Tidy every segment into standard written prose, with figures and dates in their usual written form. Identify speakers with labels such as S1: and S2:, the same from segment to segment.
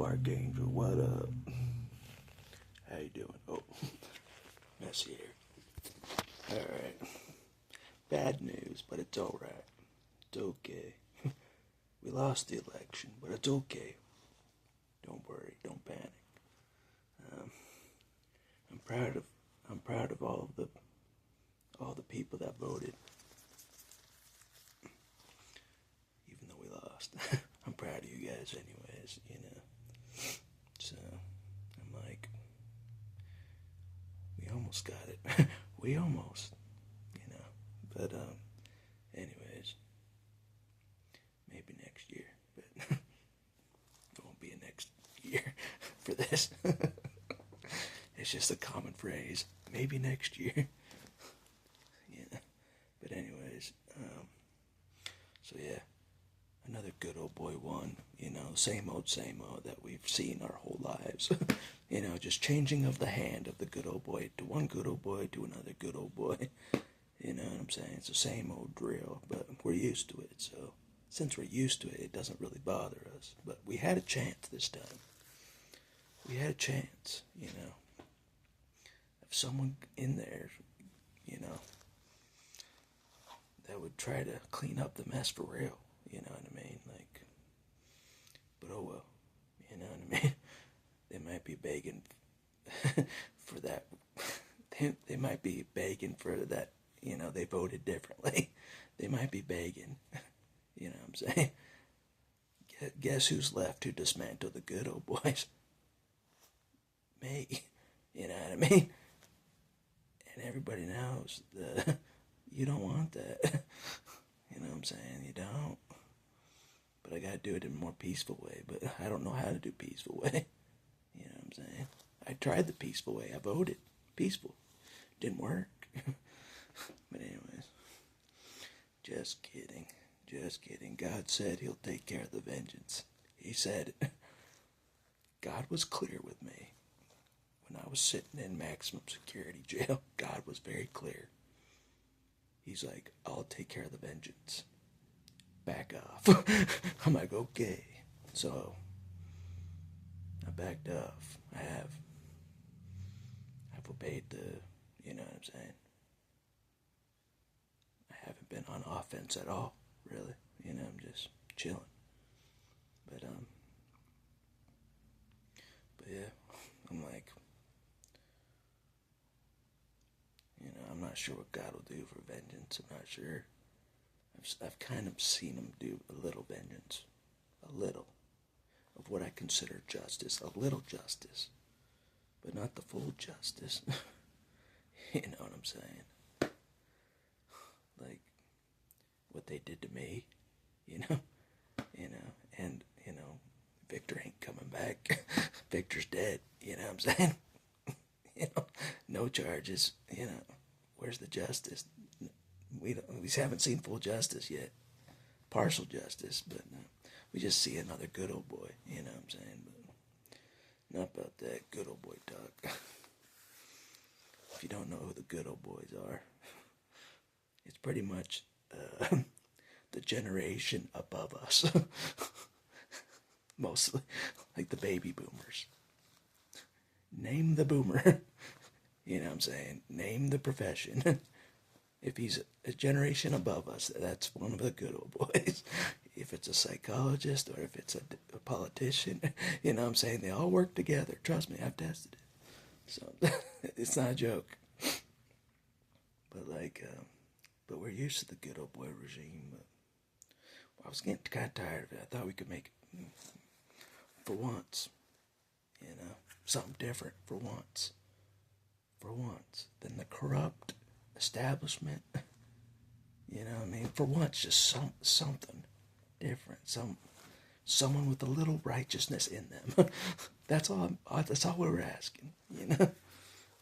S1: Archangel? What up? How you doing? Oh, messy here. Alright. Bad news, but it's alright. It's okay. We lost the election, but it's okay. Don't worry, don't panic. Um, I'm proud of all the people that voted, even though we lost. I'm proud of you guys anyways, So, I'm like, we almost got it. We almost, But, anyways, maybe next year, but it won't be a next year for this. It's just a common phrase. Maybe next year. But anyways, so yeah, another good old boy won. Same old that we've seen our whole lives. Just changing of the hand of the good old boy to one good old boy to another good old boy. You know what I'm saying? It's the same old drill, but we're used to it. So since we're used to it, it doesn't really bother us. But we had a chance this time. We had a chance, of someone in there, that would try to clean up the mess for real. You know what I mean? But oh well. You know what I mean? They might be begging for that. They might be begging for that. They voted differently. They might be begging. You know what I'm saying? Guess who's left to dismantle the good old boys? Me. You know what I mean? And everybody knows you don't want that. You know what I'm saying? You don't. But I gotta do it in a more peaceful way. But I don't know how to do peaceful way. You know what I'm saying? I tried the peaceful way. I voted peaceful. Didn't work. But anyways, just kidding. Just kidding. God said he'll take care of the vengeance. He said it. God was clear with me. When I was sitting in maximum security jail, God was very clear. He's like, I'll take care of the vengeance. Back off. I'm like, okay. So, I backed off. I've obeyed you know what I'm saying? I haven't been on offense at all, really. I'm just chilling. But yeah, I'm like, I'm not sure what God will do for vengeance. I'm not sure. I've kind of seen him do a little vengeance. A little. Of what I consider justice. A little justice. But not the full justice. You know what I'm saying? Like, what they did to me. And, Victor ain't coming back. Victor's dead. You know what I'm saying? No charges. Where's the justice? We haven't seen full justice yet. Partial justice, but we just see another good old boy. You know what I'm saying? But not about that good old boy talk. If you don't know who the good old boys are, it's pretty much the generation above us. Mostly, like the baby boomers. Name the boomer. You know what I'm saying? Name the profession. If he's a generation above us, that's one of the good old boys. If it's a psychologist or if it's a politician, you know what I'm saying? They all work together. Trust me, I've tested it. So, it's not a joke. But but we're used to the good old boy regime. But I was getting kind of tired of it. I thought we could make it for once. Something different for once. For once. Than the corrupt establishment. You know what I mean? For once, just something different. Someone with a little righteousness in them. That's all we're asking.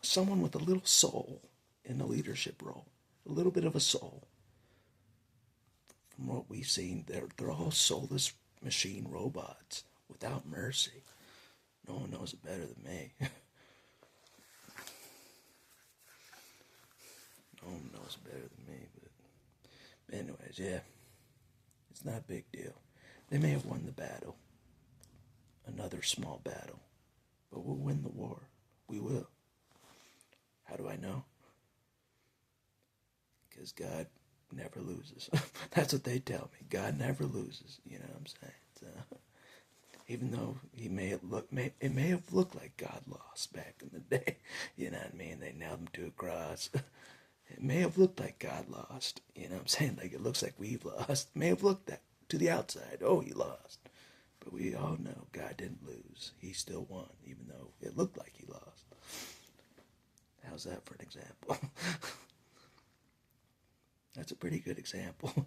S1: Someone with a little soul in the leadership role. A little bit of a soul. From what we've seen, they're all soulless machine robots without mercy. No one knows it better than me. No one knows better than me, but anyways, yeah. It's not a big deal. They may have won the battle. another small battle, but we'll win the war. We will. How do I know? Because God never loses. That's what they tell me. God never loses. You know what I'm saying? So, even though it may have looked like God lost back in the day. You know what I mean? They nailed him to a cross. It may have looked like God lost. You know what I'm saying? Like it looks like we've lost. It may have looked that to the outside. Oh, he lost. But we all know God didn't lose. He still won, even though it looked like he lost. How's that for an example? That's a pretty good example.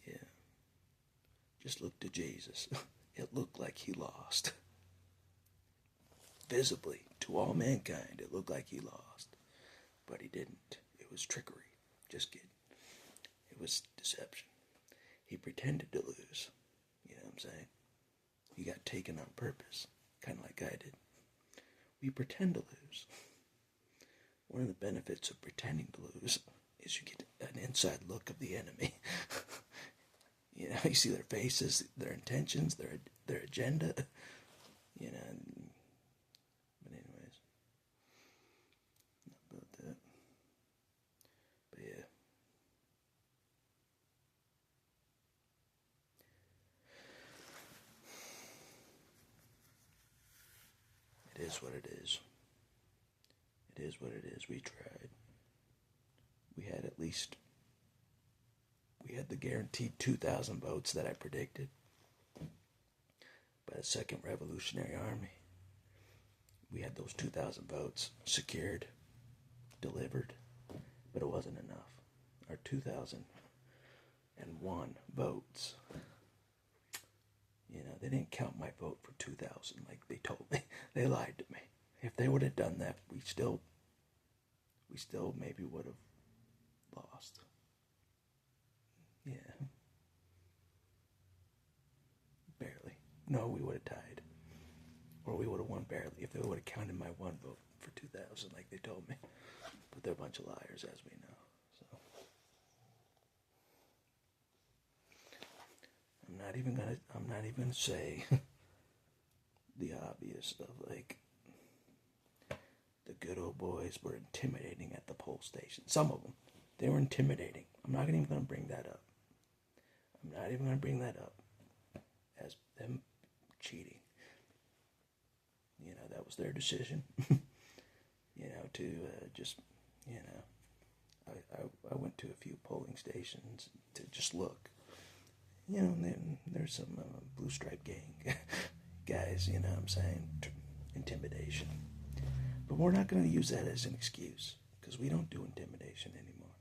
S1: Yeah. Just look to Jesus. It looked like he lost. Visibly, to all mankind, it looked like he lost. But he didn't. It was trickery. Just kidding. It was deception. He pretended to lose. You know what I'm saying? He got taken on purpose. Kind of like I did. We pretend to lose. One of the benefits of pretending to lose is you get an inside look of the enemy. You know, you see their faces, their intentions, their agenda. You know, but anyways, not about that. But yeah. It is what it is. It is what it is. We tried. We had the guaranteed 2,000 votes that I predicted by the Second Revolutionary Army. We had those 2,000 votes secured, delivered, but it wasn't enough. Our 2,001 votes, you know, they didn't count my vote for 2,000 like they told me. They lied to me. If they would have done that, we still maybe would have lost. Yeah. Barely. No, we would have tied. Or we would have won barely if they would have counted my one vote for 2,000 like they told me. But they're a bunch of liars, as we know. So I'm not even gonna say the obvious of like the good old boys were intimidating at the poll station. Some of them. They were intimidating. I'm not even gonna bring that up. I'm not even gonna bring that up as them cheating. You know, that was their decision. You know, to just, you know, I went to a few polling stations to just look. You know, and then there's some blue stripe gang guys, you know what I'm saying, intimidation. But we're not going to use that as an excuse, because we don't do intimidation anymore.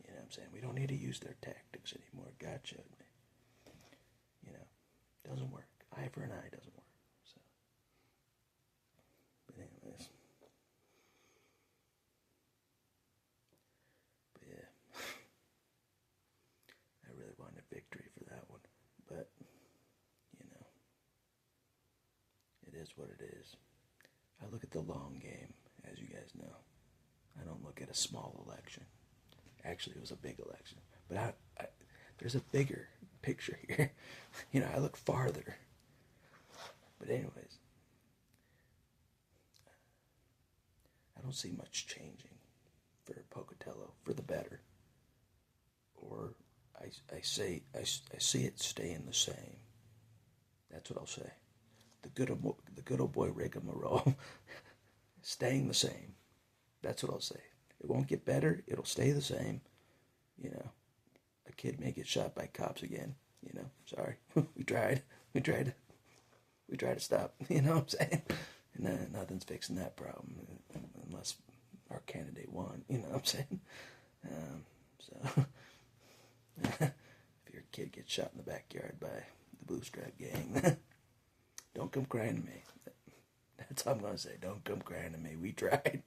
S1: You know what I'm saying? We don't need to use their tactics anymore. God showed me. You know, doesn't work. Eye for an eye doesn't work. So, but anyways. But yeah. I really wanted victory for that one. But, you know, it is what it is. I look at the long game, as you guys know. I don't look at a small election. Actually, it was a big election. But there's a bigger picture here. You know, I look farther. But anyways, I don't see much changing for Pocatello for the better. Or I see it staying the same. That's what I'll say. The good old boy rigmarole staying the same. That's what I'll say. It won't get better. It'll stay the same. You know, a kid may get shot by cops again. You know, sorry. We tried to stop. You know what I'm saying? And nothing's fixing that problem unless our candidate won. You know what I'm saying? So, if your kid gets shot in the backyard by the Blue Stripe gang, don't come crying to me. That's all I'm going to say. Don't come crying to me. We tried.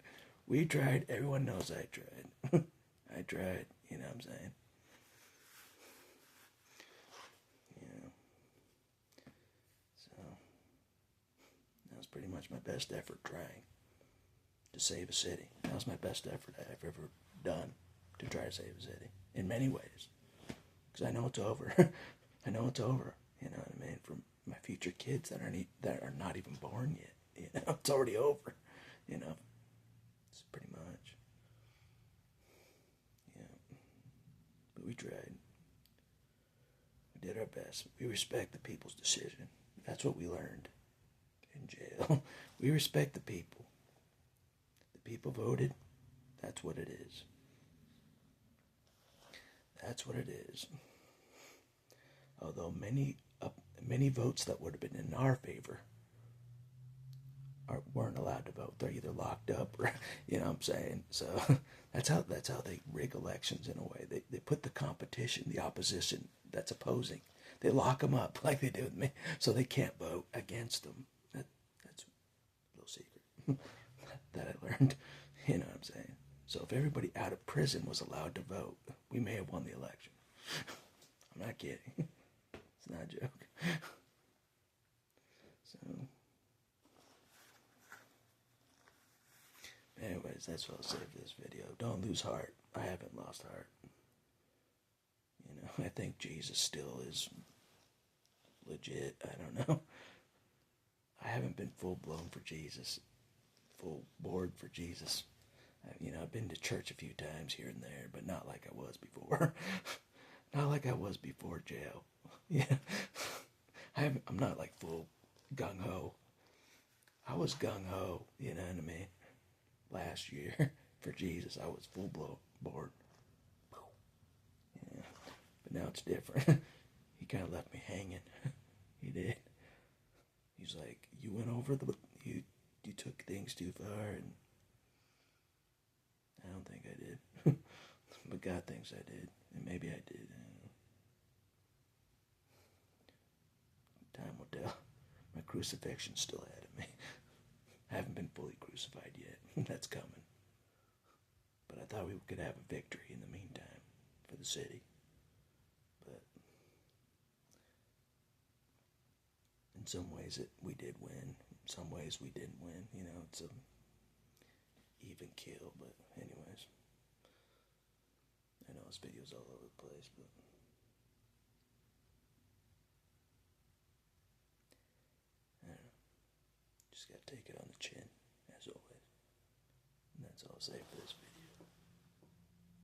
S1: We tried. Everyone knows I tried. I tried. You know what I'm saying? Yeah. So, that was pretty much my best effort trying to save a city. That was my best effort I've ever done to try to save a city. In many ways. Because I know it's over. I know it's over. You know what I mean? my future kids that are not even born yet. You know, it's already over. You know, it's pretty much. Yeah, but we tried. We did our best. We respect the people's decision. That's what we learned in jail. We respect the people. The people voted. That's what it is. That's what it is. Although many votes that would have been in our favor weren't allowed to vote. They're either locked up or, you know what I'm saying? So that's how they rig elections in a way. They put the competition, the opposition that's opposing, they lock them up like they do with me, so they can't vote against them. That's a little secret that I learned. You know what I'm saying? So if everybody out of prison was allowed to vote, we may have won the election. I'm not kidding. It's not a joke. So, anyways, that's what I'll say for this video. Don't lose heart. I haven't lost heart. You know, I think Jesus still is legit. I don't know. I haven't been full blown for Jesus, full board for Jesus. You know, I've been to church a few times here and there, but not like I was before. Not like I was before jail. Yeah. I'm not like full gung-ho. I was gung-ho, you know what I mean? Last year for Jesus, I was full board. Yeah. But now it's different. He kind of left me hanging. He did. He's like, you went over you took things too far, and I don't think I did. But God thinks I did, and maybe I did. Time will tell. My crucifixion's still ahead of me. I haven't been fully crucified yet. That's coming. But I thought we could have a victory in the meantime for the city. But in some ways we did win. In some ways we didn't win. You know, it's a even kill. But anyways, I know this video's all over the place, but I don't know. Just gotta take it on the chin, as always. And that's all I'll say for this video.